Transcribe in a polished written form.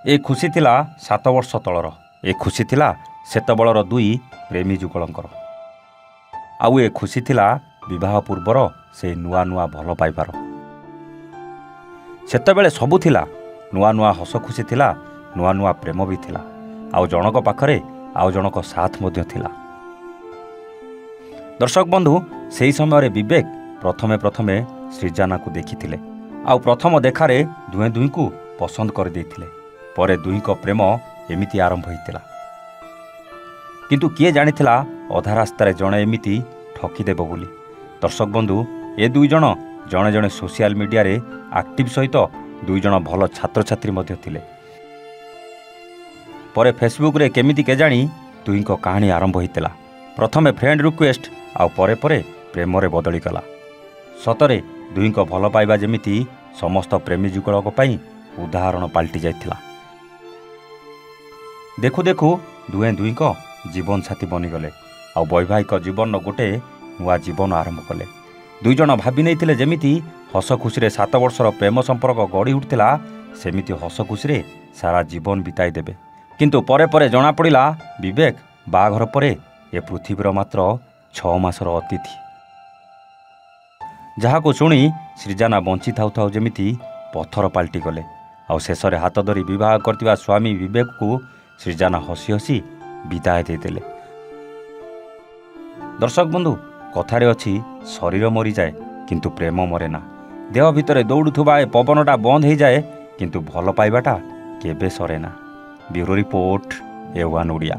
ए खुशी थिला 7 वर्ष तलर। ए खुशी थिला सेतबेलर दुई प्रेमी जुगलंकर। आउ ए खुशी थिला विवाह पूर्वर से नुआ नुआ भल पाइबार। सेतबेले सबु थिला, नुआ नुआ हस खुशी थिला, नुआ नुआ प्रेम भी थिला। आउ जनक पाखरे आउ जनक साथ मध्य थिला। दर्शक बंधु सेही समय विवेक प्रथमे प्रथमे सृजाना को देखिथिले। आउ प्रथम देखारे दुहे दुई को पसंद कर देथिले। परे दुई को प्रेम एमिति आरंभ होइतिला। किंतु किए जानिथिला अधा रास्तारे जणे एमिति ठकीदेव बोली। दर्शक बंधु ए दुई जण जणे जणे सोशल मीडिया रे एक्टिव सहित दुई जण भल छात्र छात्री मध्य थिले। परे फेसबुक रे केमिति के जानी दुई को कहानी आरंभ होइतिला। प्रथमे फ्रेंड रिक्वेस्ट आउ परे परे प्रेम रे बदली गला। सतरे दुई को भल पाइबा जेमिति समस्त प्रेमी जुगलक पई उदाहरण पलटि जाइथिला। देखु देखु दुहे दुई को जीवन साथी बनीगले। आउ वैवाहिक जीवन गोटे नुआ जीवन आरंभ कले। दुई जण भावी नहीं जेमिति हस खुशी 7 वर्षर प्रेम संपर्क गढ़ी उठिला सेमिति हस खुशी सारा जीवन बिताई देबे। किंतु परे परे जना पड़िला विवेक बाघर परे ए पृथ्वीर मात्र 6 मासर अतिथि। जहाको शुणी सृजाना बंची थाउ थाउ जेमिति पत्थर पलटि गले। आउ शेषरे हाथ धरी विवाह करथिबा स्वामी विवेक को सृजाना हसी हसी विदाय देदेले। दर्शक बंधु कथारे अछि शरीर मरी जाए किंतु प्रेम मरे ना। देह भितरे दौड़ुथुबा ए पवनटा बंद हो जाए किंतु भल पाइबाटा केबे सरे ना। Bureau report A1 Odia.